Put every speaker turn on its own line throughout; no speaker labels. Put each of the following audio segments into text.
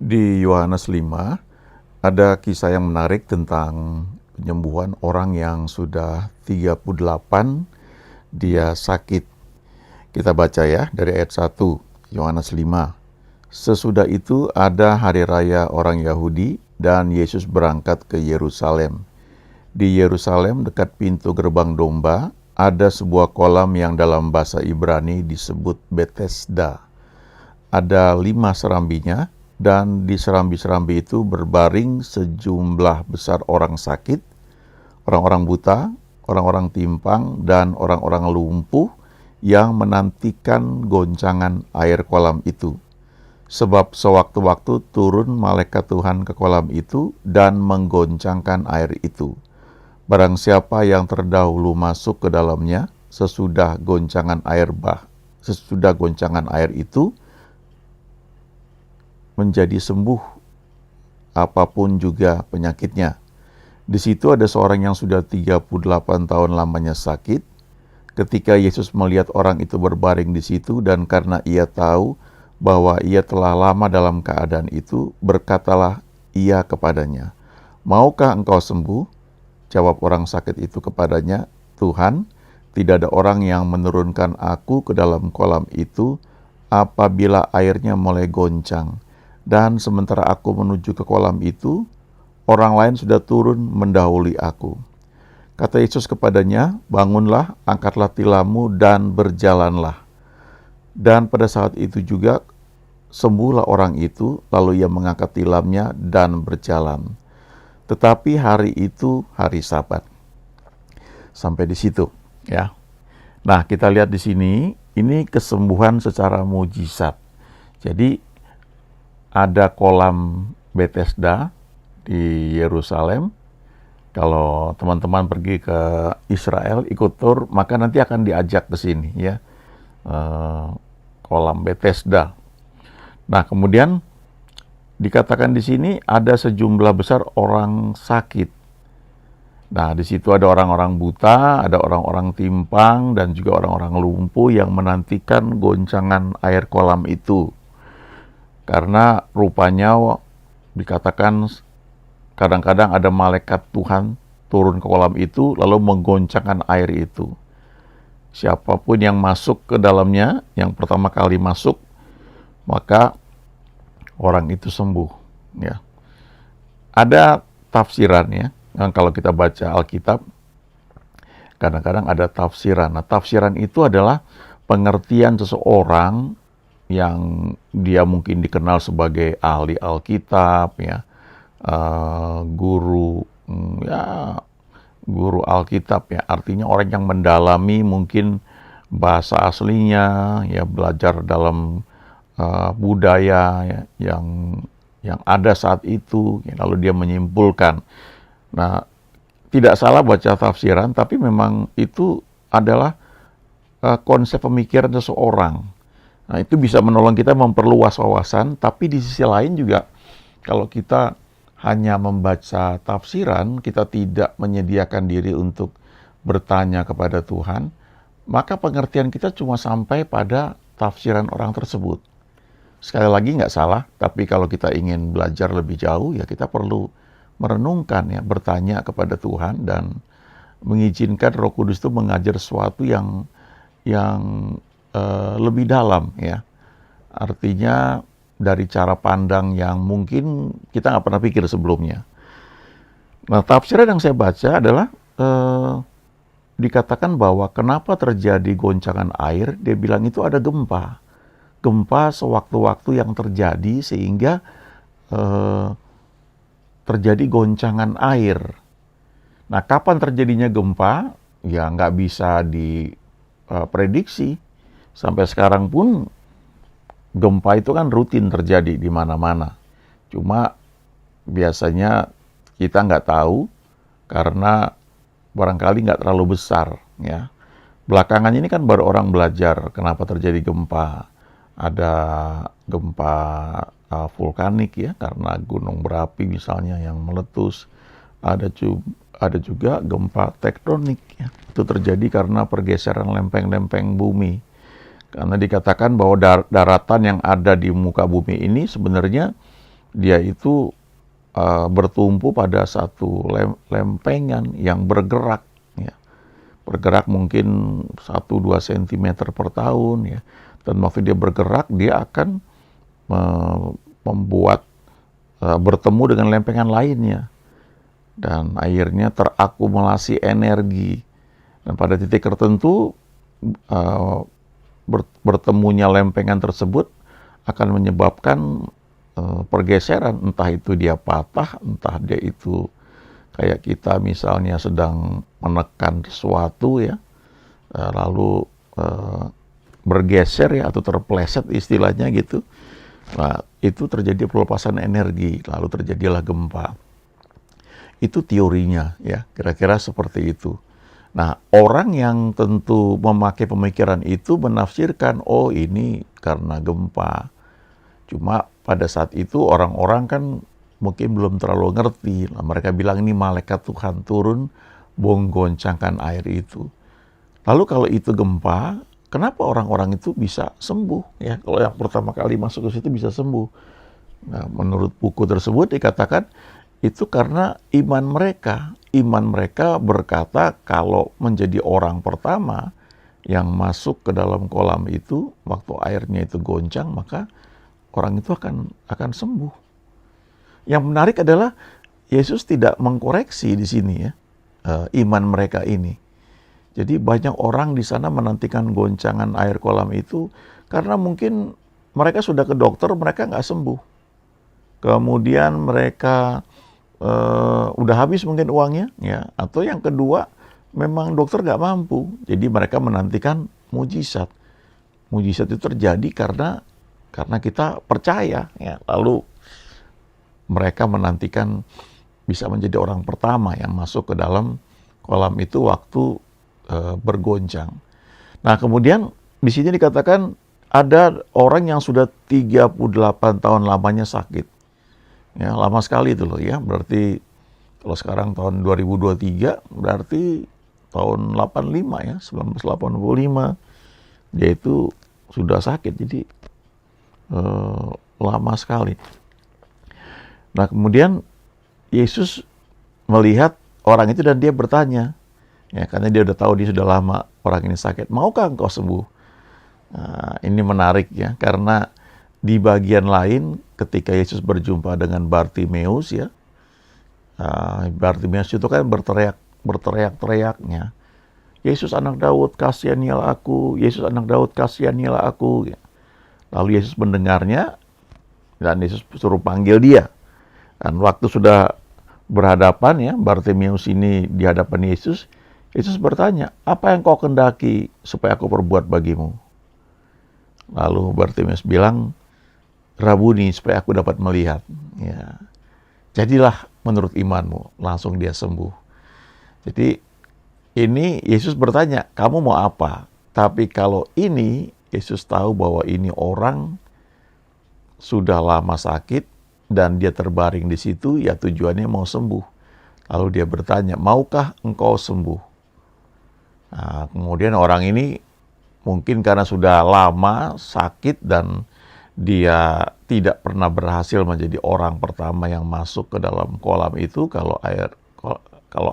Di Yohanes 5 ada kisah yang menarik tentang penyembuhan orang yang sudah 38 dia sakit. Kita baca ya dari ayat 1 Yohanes 5. Sesudah itu ada hari raya orang Yahudi dan Yesus berangkat ke Yerusalem. Di Yerusalem dekat pintu gerbang domba ada sebuah kolam yang dalam bahasa Ibrani disebut Betesda. Ada 5 serambinya, dan di serambi-serambi itu berbaring sejumlah besar orang sakit, orang-orang buta, orang-orang timpang, dan orang-orang lumpuh yang menantikan goncangan air kolam itu. Sebab sewaktu-waktu turun malaikat Tuhan ke kolam itu dan menggoncangkan air itu. Barang siapa yang terdahulu masuk ke dalamnya sesudah goncangan air itu, menjadi sembuh apapun juga penyakitnya. Di situ ada seorang yang sudah 38 tahun lamanya sakit. Ketika Yesus melihat orang itu berbaring di situ dan karena ia tahu bahwa ia telah lama dalam keadaan itu, berkatalah ia kepadanya, "Maukah engkau sembuh?" Jawab orang sakit itu kepadanya, "Tuhan, tidak ada orang yang menurunkan aku ke dalam kolam itu apabila airnya mulai goncang. Dan sementara aku menuju ke kolam itu, orang lain sudah turun mendahului aku." Kata Yesus kepadanya, "Bangunlah, angkatlah tilammu dan berjalanlah." Dan pada saat itu juga sembuhlah orang itu, lalu ia mengangkat tilamnya dan berjalan. Tetapi hari itu hari Sabat. Sampai di situ, ya. Nah, kita lihat di sini, ini kesembuhan secara mujizat. Jadi ada kolam Betesda di Yerusalem. Kalau teman-teman pergi ke Israel ikut tur, maka nanti akan diajak ke sini, ya. Kolam Betesda. Nah, kemudian dikatakan di sini ada sejumlah besar orang sakit. Nah, di situ ada orang-orang buta, ada orang-orang timpang, dan juga orang-orang lumpuh yang menantikan goncangan air kolam itu. Karena rupanya dikatakan kadang-kadang ada malaikat Tuhan turun ke kolam itu lalu menggoncangkan air itu. Siapapun yang masuk ke dalamnya, yang pertama kali masuk, maka orang itu sembuh, ya. Ada tafsirannya. Kalau kita baca Alkitab, kadang-kadang ada tafsiran. Nah, tafsiran itu adalah pengertian seseorang yang dia mungkin dikenal sebagai ahli Alkitab, ya, guru, ya, guru Alkitab, ya. Artinya orang yang mendalami mungkin bahasa aslinya, ya, belajar dalam budaya, ya, yang ada saat itu, ya, lalu dia menyimpulkan. Nah, tidak salah baca tafsiran, tapi memang itu adalah konsep pemikiran seseorang. Nah, itu bisa menolong kita memperluas wawasan, tapi di sisi lain juga kalau kita hanya membaca tafsiran, kita tidak menyediakan diri untuk bertanya kepada Tuhan, maka pengertian kita cuma sampai pada tafsiran orang tersebut. Sekali lagi nggak salah, tapi kalau kita ingin belajar lebih jauh, ya kita perlu merenungkan, ya, bertanya kepada Tuhan dan mengizinkan Roh Kudus itu mengajar sesuatu yang lebih dalam, ya. Artinya dari cara pandang yang mungkin kita nggak pernah pikir sebelumnya. Nah, tafsiran yang saya baca adalah dikatakan bahwa kenapa terjadi goncangan air, dia bilang itu ada gempa. Gempa sewaktu-waktu yang terjadi sehingga terjadi goncangan air. Nah, kapan terjadinya gempa? Ya nggak bisa diprediksi. Sampai sekarang pun gempa itu kan rutin terjadi di mana-mana. Cuma biasanya kita nggak tahu karena barangkali nggak terlalu besar, ya. Belakangan ini kan baru orang belajar kenapa terjadi gempa. Ada gempa vulkanik, ya, karena gunung berapi misalnya yang meletus. Ada juga gempa tektonik, ya. Itu terjadi karena pergeseran lempeng-lempeng bumi. Karena dikatakan bahwa daratan yang ada di muka bumi ini sebenarnya dia itu bertumpu pada satu lempengan yang bergerak, ya. Bergerak mungkin 1-2 cm per tahun, ya. Dan waktu dia bergerak, dia akan membuat bertemu dengan lempengan lainnya. Dan akhirnya terakumulasi energi. Dan pada titik tertentu, bertemunya lempengan tersebut akan menyebabkan pergeseran, entah itu dia patah, entah dia itu kayak kita misalnya sedang menekan sesuatu, ya, lalu bergeser, ya, atau terpleset istilahnya gitu. Nah, itu terjadi pelepasan energi, lalu terjadilah gempa. Itu teorinya, ya, kira-kira seperti itu. Nah, orang yang tentu memakai pemikiran itu menafsirkan, oh ini karena gempa. Cuma pada saat itu orang-orang kan mungkin belum terlalu ngerti. Nah, mereka bilang ini malaikat Tuhan turun menggoncangkan air itu. Lalu kalau itu gempa, kenapa orang-orang itu bisa sembuh? Ya, kalau yang pertama kali masuk ke situ bisa sembuh. Nah, menurut buku tersebut dikatakan itu karena iman mereka. Iman mereka berkata kalau menjadi orang pertama yang masuk ke dalam kolam itu, waktu airnya itu goncang, maka orang itu akan sembuh. Yang menarik adalah Yesus tidak mengkoreksi di sini, ya, iman mereka ini. Jadi banyak orang di sana menantikan goncangan air kolam itu karena mungkin mereka sudah ke dokter, mereka nggak sembuh. Kemudian mereka udah habis mungkin uangnya, ya. Atau yang kedua, memang dokter nggak mampu. Jadi mereka menantikan mujizat. Mujizat itu terjadi karena kita percaya, ya. Lalu mereka menantikan bisa menjadi orang pertama yang masuk ke dalam kolam itu waktu bergoncang. Nah, kemudian di sini dikatakan ada orang yang sudah 38 tahun lamanya sakit. Ya, lama sekali itu loh, ya. Berarti kalau sekarang tahun 2023, berarti tahun 85, ya, 1985 dia itu sudah sakit. Jadi lama sekali. Nah, kemudian Yesus melihat orang itu dan dia bertanya, ya, karena dia udah tahu dia sudah lama orang ini sakit, maukah engkau sembuh? Nah, ini menarik, ya, karena di bagian lain ketika Yesus berjumpa dengan Bartimeus, ya, Bartimeus itu kan berteriak-teriaknya, Yesus anak Daud, kasihanilah aku, Yesus anak Daud, kasihanilah aku. Ya. Lalu Yesus mendengarnya dan Yesus suruh panggil dia. Dan waktu sudah berhadapan, ya, Bartimeus ini di hadapan Yesus, Yesus bertanya, apa yang kau kendaki supaya aku perbuat bagimu? Lalu Bartimeus bilang, Rabuni, supaya aku dapat melihat. Ya. Jadilah menurut imanmu, langsung dia sembuh. Jadi ini Yesus bertanya, kamu mau apa? Tapi kalau ini, Yesus tahu bahwa ini orang sudah lama sakit dan dia terbaring di situ, ya tujuannya mau sembuh. Lalu dia bertanya, maukah engkau sembuh? Nah, kemudian orang ini mungkin karena sudah lama sakit dan dia tidak pernah berhasil menjadi orang pertama yang masuk ke dalam kolam itu kalau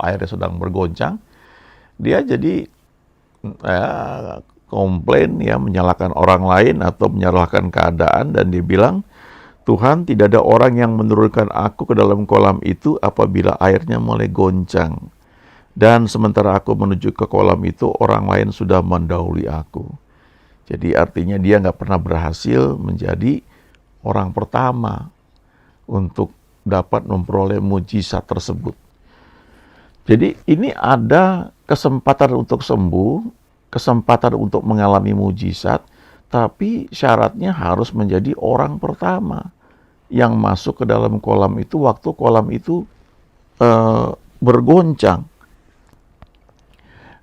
airnya sedang bergoncang, dia jadi komplain, ya, menyalahkan orang lain atau menyalahkan keadaan, dan dia bilang, Tuhan, tidak ada orang yang menurunkan aku ke dalam kolam itu apabila airnya mulai goncang. Dan sementara aku menuju ke kolam itu, orang lain sudah mendahului aku. Jadi artinya dia nggak pernah berhasil menjadi orang pertama untuk dapat memperoleh mujizat tersebut. Jadi ini ada kesempatan untuk sembuh, kesempatan untuk mengalami mujizat, tapi syaratnya harus menjadi orang pertama yang masuk ke dalam kolam itu waktu kolam itu bergoncang.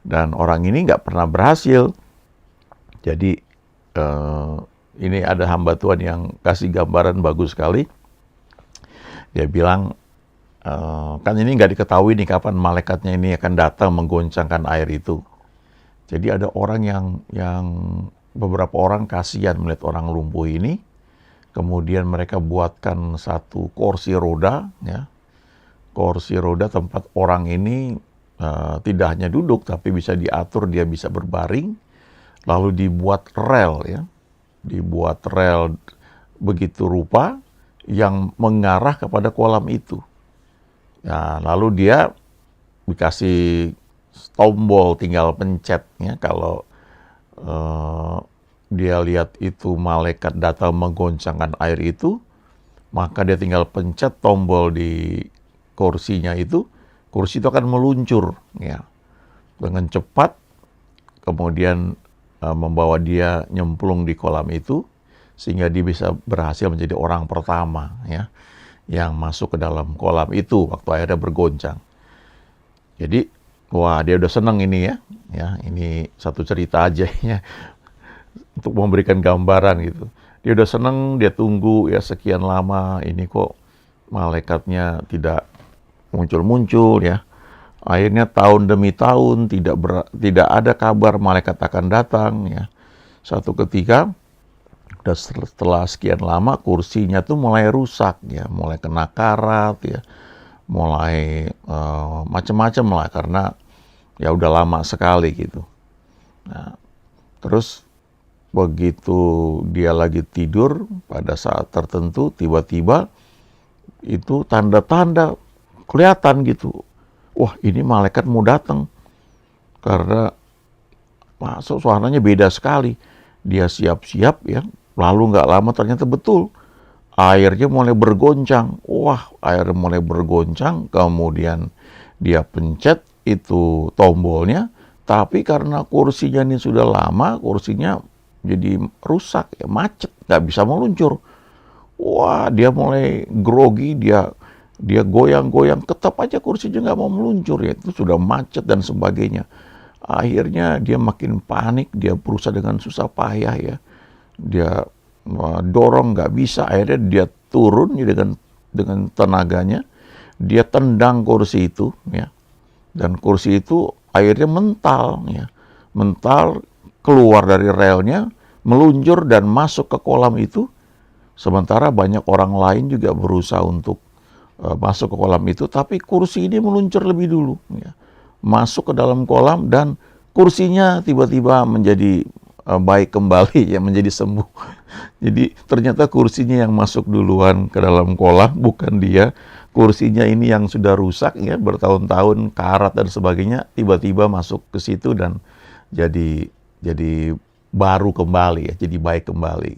Dan orang ini nggak pernah berhasil. Jadi ini ada hamba Tuhan yang kasih gambaran bagus sekali. Dia bilang, kan ini nggak diketahui nih kapan malaikatnya ini akan datang menggoncangkan air itu. Jadi ada orang yang beberapa orang kasihan melihat orang lumpuh ini. Kemudian mereka buatkan satu kursi roda, ya. Kursi roda tempat orang ini tidak hanya duduk, tapi bisa diatur, dia bisa berbaring. Lalu dibuat rel, ya. Dibuat rel begitu rupa yang mengarah kepada kolam itu. Nah, lalu dia dikasih tombol, tinggal pencet, ya. Kalau dia lihat itu malaikat datang menggoncangkan air itu, maka dia tinggal pencet tombol di kursinya itu, kursi itu akan meluncur, ya, dengan cepat, kemudian membawa dia nyemplung di kolam itu, sehingga dia bisa berhasil menjadi orang pertama, ya, yang masuk ke dalam kolam itu waktu airnya bergoncang. Jadi, wah, dia udah seneng ini, ya, ini satu cerita aja, ya, untuk memberikan gambaran gitu. Dia udah seneng, dia tunggu ya sekian lama, ini kok malaikatnya tidak muncul-muncul, ya. Akhirnya tahun demi tahun tidak ada kabar malaikat akan datang, ya. Satu ketika setelah sekian lama kursinya tuh mulai rusak, ya, mulai kena karat, ya, mulai macam-macam lah karena ya udah lama sekali gitu. Nah, terus begitu dia lagi tidur pada saat tertentu, tiba-tiba itu tanda-tanda kelihatan gitu. Wah, ini malaikat mau datang. Karena masuk suaranya beda sekali. Dia siap-siap, ya. Lalu nggak lama ternyata betul. Airnya mulai bergoncang. Wah, airnya mulai bergoncang. Kemudian dia pencet itu tombolnya. Tapi karena kursinya ini sudah lama, kursinya jadi rusak, ya, macet, nggak bisa meluncur. Wah, dia mulai grogi, dia goyang-goyang, tetap aja kursinya nggak mau meluncur, ya, itu sudah macet dan sebagainya. Akhirnya dia makin panik, dia berusaha dengan susah payah, ya, dia dorong nggak bisa, akhirnya dia turun, ya, dengan tenaganya, dia tendang kursi itu, ya, dan kursi itu akhirnya mental, ya, mental keluar dari relnya, meluncur dan masuk ke kolam itu. Sementara banyak orang lain juga berusaha untuk masuk ke kolam itu, tapi kursi ini meluncur lebih dulu, ya. Masuk ke dalam kolam dan kursinya tiba-tiba menjadi baik kembali, ya, menjadi sembuh. Jadi ternyata kursinya yang masuk duluan ke dalam kolam, bukan dia. Kursinya ini yang sudah rusak, ya, bertahun-tahun, karat dan sebagainya, tiba-tiba masuk ke situ dan jadi baru kembali, ya, jadi baik kembali.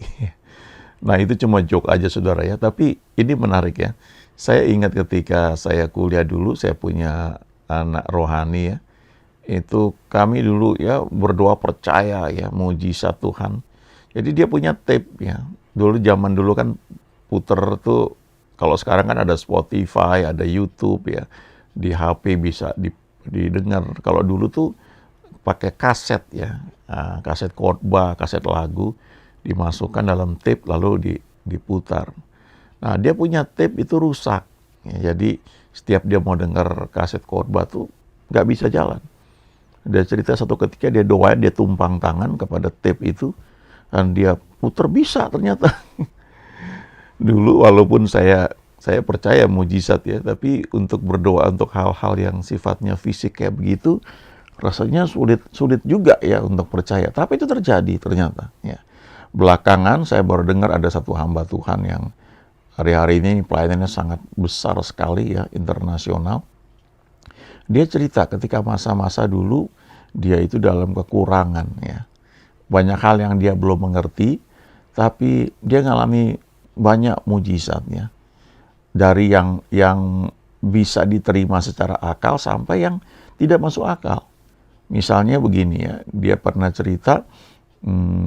Nah, itu cuma joke aja, saudara, ya, tapi ini menarik, ya. Saya ingat ketika saya kuliah dulu, saya punya anak rohani, ya. Itu kami dulu, ya, berdoa percaya, ya, mujizat Tuhan. Jadi dia punya tape, ya. Zaman dulu kan puter tuh, kalau sekarang kan ada Spotify, ada YouTube, ya. Di HP bisa didengar. Kalau dulu tuh pakai kaset, ya. Kaset khotbah, kaset lagu, dimasukkan dalam tape lalu diputar. Nah, dia punya tape itu rusak, ya, jadi setiap dia mau dengar kaset khotbah tuh nggak bisa jalan. Dia cerita satu ketika dia doain, dia tumpang tangan kepada tape itu dan dia putar bisa ternyata. Dulu walaupun saya percaya mujizat, ya, tapi untuk berdoa untuk hal-hal yang sifatnya fisik kayak begitu rasanya sulit juga, ya, untuk percaya. Tapi itu terjadi ternyata, ya. Belakangan saya baru dengar ada satu hamba Tuhan yang hari-hari ini pelayanannya sangat besar sekali, ya, internasional. Dia cerita ketika masa-masa dulu dia itu dalam kekurangan, ya. Banyak hal yang dia belum mengerti, tapi dia ngalami banyak mujizatnya. Dari yang bisa diterima secara akal sampai yang tidak masuk akal. Misalnya begini, ya, dia pernah cerita,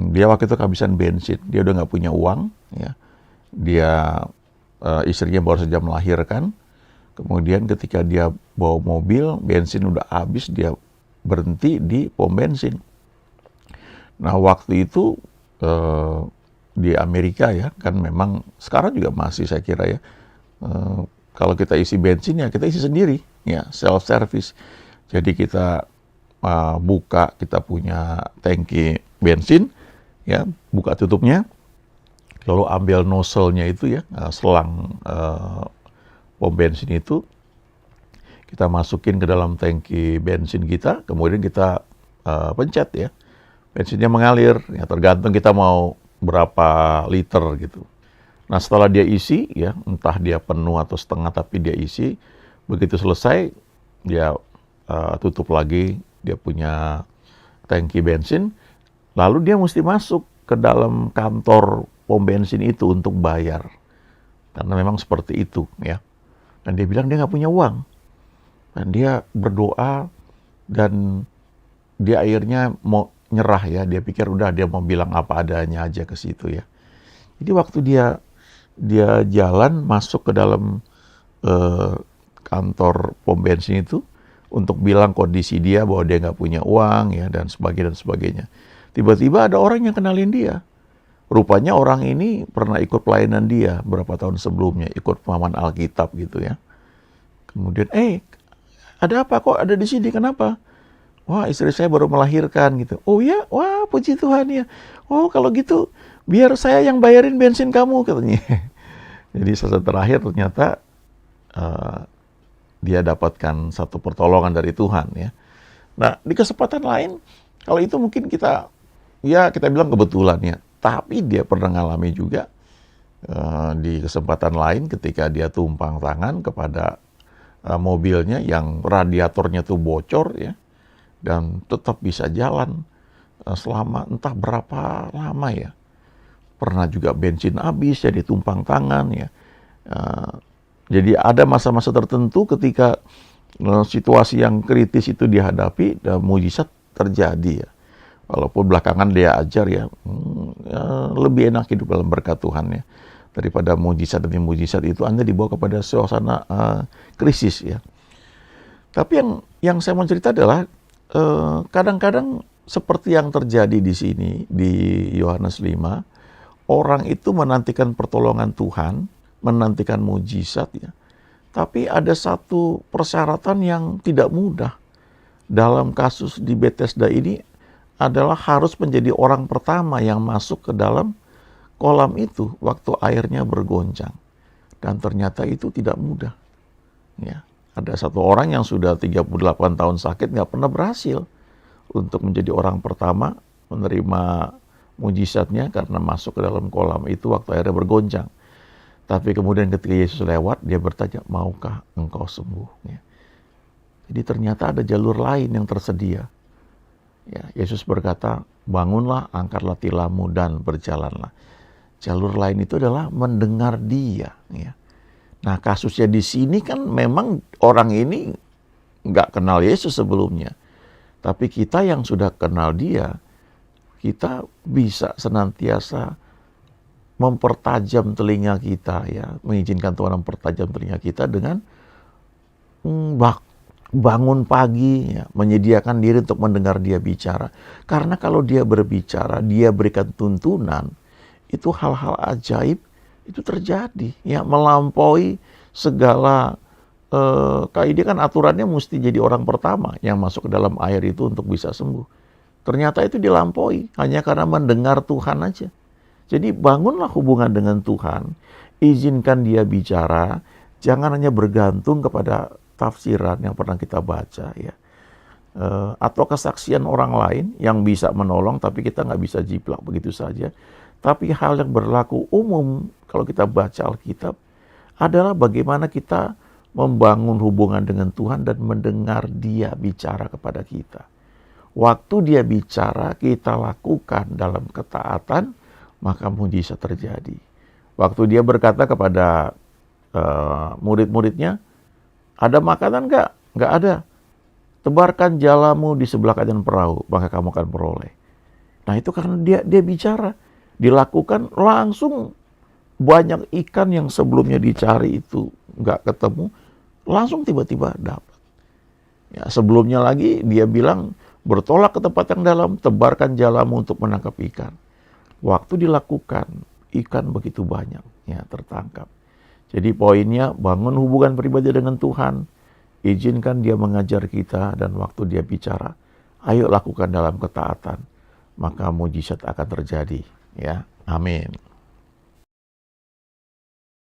dia waktu itu kehabisan bensin, dia udah nggak punya uang, ya. Dia istrinya baru saja melahirkan, kemudian ketika dia bawa mobil, bensin udah habis, dia berhenti di pom bensin. Nah, waktu itu di Amerika, ya, kan memang sekarang juga masih saya kira, ya, kalau kita isi bensin, ya, kita isi sendiri, ya, self service. Jadi kita buka, kita punya tangki bensin, ya, buka tutupnya, lalu ambil nozzle-nya itu ya, selang pom bensin itu, kita masukin ke dalam tangki bensin kita, kemudian kita pencet ya, bensinnya mengalir, ya tergantung kita mau berapa liter gitu. Nah setelah dia isi ya, entah dia penuh atau setengah tapi dia isi, begitu selesai dia tutup lagi, dia punya tangki bensin, lalu dia mesti masuk ke dalam kantor pom bensin itu untuk bayar. Karena memang seperti itu ya. Dan dia bilang dia nggak punya uang. Dan dia berdoa dan dia akhirnya mau nyerah ya. Dia pikir udah dia mau bilang apa adanya aja ke situ ya. Jadi waktu dia jalan masuk ke dalam kantor pom bensin itu untuk bilang kondisi dia bahwa dia nggak punya uang ya dan sebagainya. Tiba-tiba ada orang yang kenalin dia. Rupanya orang ini pernah ikut pelayanan dia berapa tahun sebelumnya, ikut pemahaman Alkitab gitu ya. Kemudian, ada apa kok ada di sini, kenapa? Wah, istri saya baru melahirkan gitu. Oh ya, wah puji Tuhan ya. Oh kalau gitu, biar saya yang bayarin bensin kamu katanya. Jadi saat terakhir ternyata dia dapatkan satu pertolongan dari Tuhan ya. Nah di kesempatan lain, kalau itu mungkin kita bilang kebetulan ya. Tapi dia pernah ngalami juga di kesempatan lain ketika dia tumpang tangan kepada mobilnya yang radiatornya tuh bocor ya, dan tetap bisa jalan selama entah berapa lama ya. Pernah juga bensin habis jadi tumpang tangan ya. Jadi ada masa-masa tertentu ketika situasi yang kritis itu dihadapi dan mujizat terjadi ya. Walaupun belakangan dia ajar ya, lebih enak hidup dalam berkat Tuhan ya. Daripada mujizat demi mujizat itu Anda dibawa kepada suasana krisis ya. Tapi yang saya mau cerita adalah kadang-kadang seperti yang terjadi di sini di Yohanes 5, orang itu menantikan pertolongan Tuhan, menantikan mujizat ya. Tapi ada satu persyaratan yang tidak mudah. Dalam kasus di Bethesda ini adalah harus menjadi orang pertama yang masuk ke dalam kolam itu waktu airnya bergoncang. Dan ternyata itu tidak mudah. Ya, ada satu orang yang sudah 38 tahun sakit nggak pernah berhasil untuk menjadi orang pertama menerima mujizatnya karena masuk ke dalam kolam itu waktu airnya bergoncang. Tapi kemudian ketika Yesus lewat, dia bertanya, maukah engkau sembuh? Ya. Jadi ternyata ada jalur lain yang tersedia. Ya, Yesus berkata, bangunlah, angkatlah tilammu dan berjalanlah. Jalur lain itu adalah mendengar dia. Ya. Nah kasusnya di sini kan memang orang ini nggak kenal Yesus sebelumnya. Tapi kita yang sudah kenal dia, kita bisa senantiasa mempertajam telinga kita ya, mengizinkan Tuhan mempertajam telinga kita dengan bangun pagi, ya, menyediakan diri untuk mendengar dia bicara. Karena kalau dia berbicara, dia berikan tuntunan, itu hal-hal ajaib itu terjadi, ya melampaui segala kayak dia kan aturannya mesti jadi orang pertama yang masuk ke dalam air itu untuk bisa sembuh. Ternyata itu dilampaui hanya karena mendengar Tuhan aja. Jadi bangunlah hubungan dengan Tuhan, izinkan dia bicara, jangan hanya bergantung kepada tafsiran yang pernah kita baca ya, atau kesaksian orang lain yang bisa menolong tapi kita nggak bisa jiplak begitu saja. Tapi hal yang berlaku umum kalau kita baca Alkitab adalah bagaimana kita membangun hubungan dengan Tuhan dan mendengar dia bicara kepada kita. Waktu dia bicara kita lakukan dalam ketaatan, maka mujizat terjadi. Waktu dia berkata kepada murid-muridnya, ada makanan nggak? Nggak ada. Tebarkan jalamu di sebelah kanan perahu, maka kamu akan peroleh. Nah itu karena dia bicara. Dilakukan langsung banyak ikan yang sebelumnya dicari itu nggak ketemu, langsung tiba-tiba dapat. Ya, sebelumnya lagi dia bilang, bertolak ke tempat yang dalam, tebarkan jalamu untuk menangkap ikan. Waktu dilakukan, ikan begitu banyak ya tertangkap. Jadi poinnya, bangun hubungan pribadi dengan Tuhan, izinkan dia mengajar kita, dan waktu dia bicara, ayo lakukan dalam ketaatan, maka mujizat akan terjadi. Ya, amin.